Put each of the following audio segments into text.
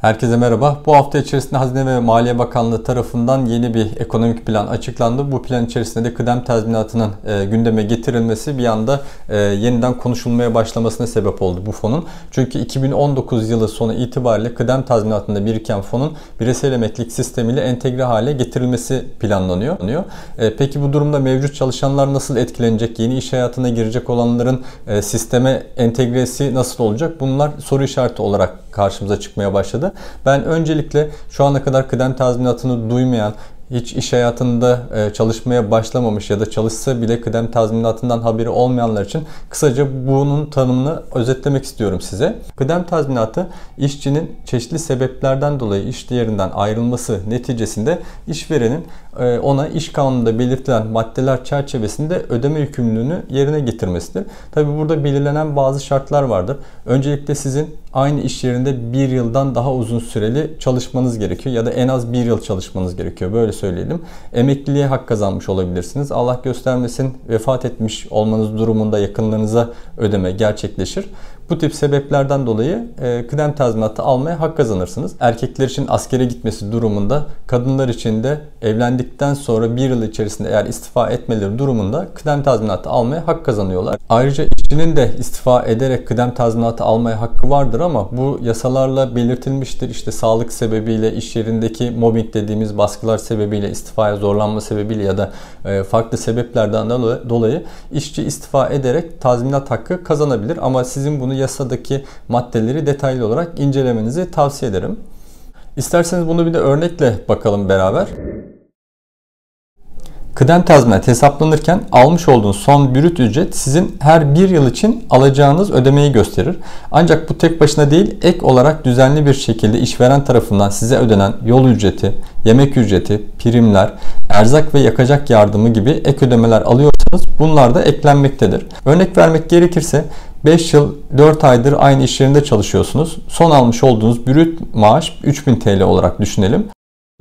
Herkese merhaba. Bu hafta içerisinde Hazine ve Maliye Bakanlığı tarafından yeni bir ekonomik plan açıklandı. Bu plan içerisinde de kıdem tazminatının gündeme getirilmesi bir anda yeniden konuşulmaya başlamasına sebep oldu bu fonun. Çünkü 2019 yılı sonu itibariyle kıdem tazminatında biriken fonun bireysel emeklilik sistemiyle entegre hale getirilmesi planlanıyor. Peki bu durumda mevcut çalışanlar nasıl etkilenecek? Yeni iş hayatına girecek olanların sisteme entegresi nasıl olacak? Bunlar soru işareti olarak karşımıza çıkmaya başladı. Ben öncelikle şu ana kadar kıdem tazminatını duymayan, hiç iş hayatında çalışmaya başlamamış ya da çalışsa bile kıdem tazminatından haberi olmayanlar için kısaca bunun tanımını özetlemek istiyorum size. Kıdem tazminatı işçinin çeşitli sebeplerden dolayı iş yerinden ayrılması neticesinde işverenin ona iş kanununda belirtilen maddeler çerçevesinde ödeme yükümlülüğünü yerine getirmesidir. Tabi burada belirlenen bazı şartlar vardır. Öncelikle sizin aynı iş yerinde bir yıldan daha uzun süreli çalışmanız gerekiyor ya da en az bir yıl çalışmanız gerekiyor. Böyle söyleyelim. Emekliliğe hak kazanmış olabilirsiniz. Allah göstermesin vefat etmiş olmanız durumunda yakınlarınıza ödeme gerçekleşir. Bu tip sebeplerden dolayı kıdem tazminatı almaya hak kazanırsınız. Erkekler için askere gitmesi durumunda, kadınlar için de evlendikten sonra bir yıl içerisinde eğer istifa etmeleri durumunda kıdem tazminatı almaya hak kazanıyorlar. Ayrıca işçinin de istifa ederek kıdem tazminatı almaya hakkı vardır ama bu yasalarla belirtilmiştir. İşte sağlık sebebiyle, iş yerindeki mobbing dediğimiz baskılar sebebiyle, istifaya zorlanma sebebiyle ya da farklı sebeplerden dolayı işçi istifa ederek tazminat hakkı kazanabilir. Ama sizin bunu yasadaki maddeleri detaylı olarak incelemenizi tavsiye ederim. İsterseniz bunu bir de örnekle bakalım beraber. Kıdem tazminatı hesaplanırken almış olduğunuz son brüt ücret sizin her bir yıl için alacağınız ödemeyi gösterir. Ancak bu tek başına değil, ek olarak düzenli bir şekilde işveren tarafından size ödenen yol ücreti, yemek ücreti, primler, erzak ve yakacak yardımı gibi ek ödemeler alıyorsanız bunlar da eklenmektedir. Örnek vermek gerekirse 5 yıl 4 aydır aynı iş yerinde çalışıyorsunuz. Son almış olduğunuz brüt maaş 3000 TL olarak düşünelim.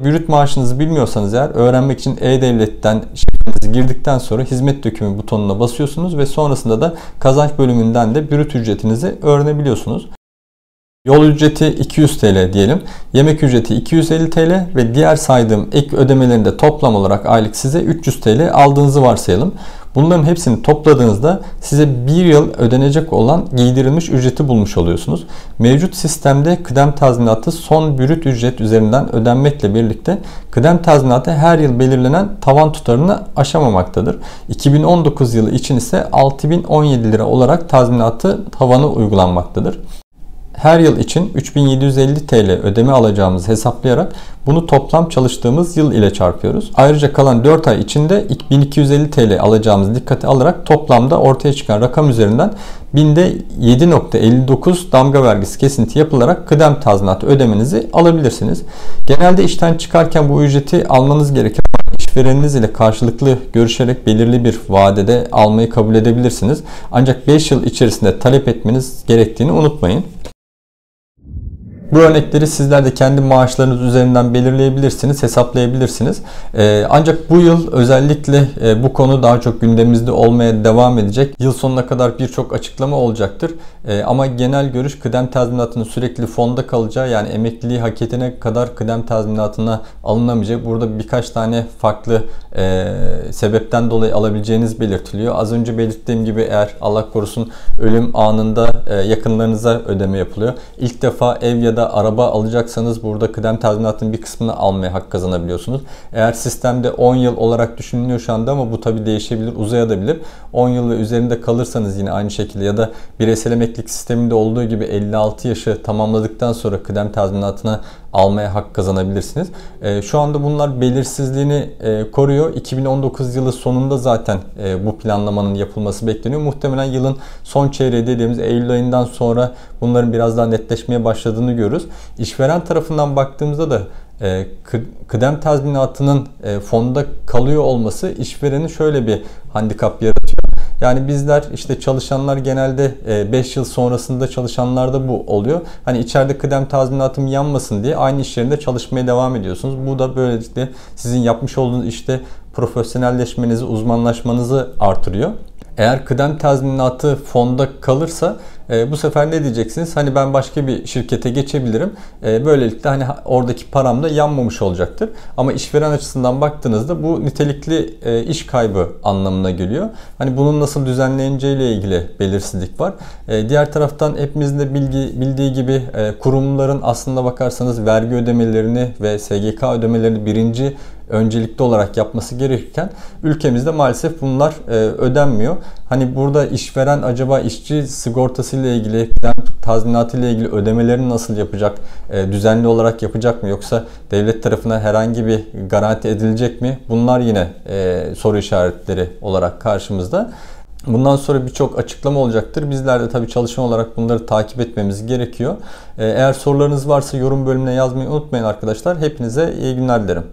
Brüt maaşınızı bilmiyorsanız eğer öğrenmek için E-Devlet'ten şifrenizi girdikten sonra hizmet dökümü butonuna basıyorsunuz ve sonrasında da kazanç bölümünden de brüt ücretinizi öğrenebiliyorsunuz. Yol ücreti 200 TL diyelim. Yemek ücreti 250 TL ve diğer saydığım ek ödemelerin de toplam olarak aylık size 300 TL aldığınızı varsayalım. Bunların hepsini topladığınızda size bir yıl ödenecek olan giydirilmiş ücreti bulmuş oluyorsunuz. Mevcut sistemde kıdem tazminatı son brüt ücret üzerinden ödenmekle birlikte kıdem tazminatı her yıl belirlenen tavan tutarını aşamamaktadır. 2019 yılı için ise 6017 lira olarak tazminatı tavanı uygulanmaktadır. Her yıl için 3750 TL ödeme alacağımızı hesaplayarak bunu toplam çalıştığımız yıl ile çarpıyoruz. Ayrıca kalan 4 ay içinde 1250 TL alacağımızı dikkate alarak toplamda ortaya çıkan rakam üzerinden binde 7.59 damga vergisi kesinti yapılarak kıdem tazminatı ödemenizi alabilirsiniz. Genelde işten çıkarken bu ücreti almanız gerekir. İşvereniniz ile karşılıklı görüşerek belirli bir vadede almayı kabul edebilirsiniz. Ancak 5 yıl içerisinde talep etmeniz gerektiğini unutmayın. Bu örnekleri sizler de kendi maaşlarınız üzerinden belirleyebilirsiniz, hesaplayabilirsiniz. Ancak bu yıl özellikle bu konu daha çok gündemimizde olmaya devam edecek. Yıl sonuna kadar birçok açıklama olacaktır. Ama genel görüş kıdem tazminatının sürekli fonda kalacağı, yani emekliliği hak edene kadar kıdem tazminatına alınamayacak. Burada birkaç tane farklı sebepten dolayı alabileceğiniz belirtiliyor. Az önce belirttiğim gibi eğer Allah korusun ölüm anında yakınlarınıza ödeme yapılıyor. İlk defa ev ya da araba alacaksanız burada kıdem tazminatının bir kısmını almaya hak kazanabiliyorsunuz. Eğer sistemde 10 yıl olarak düşünülüyor şu anda ama bu tabi değişebilir, uzayabilir. 10 yıl ve üzerinde kalırsanız yine aynı şekilde ya da bireysel emeklilik sisteminde olduğu gibi 56 yaşı tamamladıktan sonra kıdem tazminatına almaya hak kazanabilirsiniz. Şu anda bunlar belirsizliğini koruyor. 2019 yılı sonunda zaten bu planlamanın yapılması bekleniyor. Muhtemelen yılın son çeyreği dediğimiz Eylül ayından sonra bunların biraz daha netleşmeye başladığını görürüz. İşveren tarafından baktığımızda da kıdem tazminatının fonda kalıyor olması işverenin şöyle bir handikap yaratıyor. Yani bizler işte çalışanlar genelde 5 yıl sonrasında çalışanlarda bu oluyor. Hani içeride kıdem tazminatım yanmasın diye aynı iş yerinde çalışmaya devam ediyorsunuz. Bu da böylelikle sizin yapmış olduğunuz işte profesyonelleşmenizi, uzmanlaşmanızı artırıyor. Eğer kıdem tazminatı fonda kalırsa Bu sefer ne diyeceksiniz? Hani ben başka bir şirkete geçebilirim. Böylelikle hani oradaki param da yanmamış olacaktır. Ama işveren açısından baktığınızda bu nitelikli iş kaybı anlamına geliyor. Hani bunun nasıl düzenleneceği ile ilgili belirsizlik var. Diğer taraftan hepimizin de bildiği gibi kurumların aslında bakarsanız vergi ödemelerini ve SGK ödemelerini birinci öncelikli olarak yapması gerekirken ülkemizde maalesef bunlar ödenmiyor. Hani burada işveren acaba işçi sigortası ile ilgili, tazminatı ile ilgili ödemelerini nasıl yapacak? Düzenli olarak yapacak mı? Yoksa devlet tarafından herhangi bir garanti edilecek mi? Bunlar yine soru işaretleri olarak karşımızda. Bundan sonra birçok açıklama olacaktır. Bizler de tabii çalışan olarak bunları takip etmemiz gerekiyor. Eğer sorularınız varsa yorum bölümüne yazmayı unutmayın arkadaşlar. Hepinize iyi günler dilerim.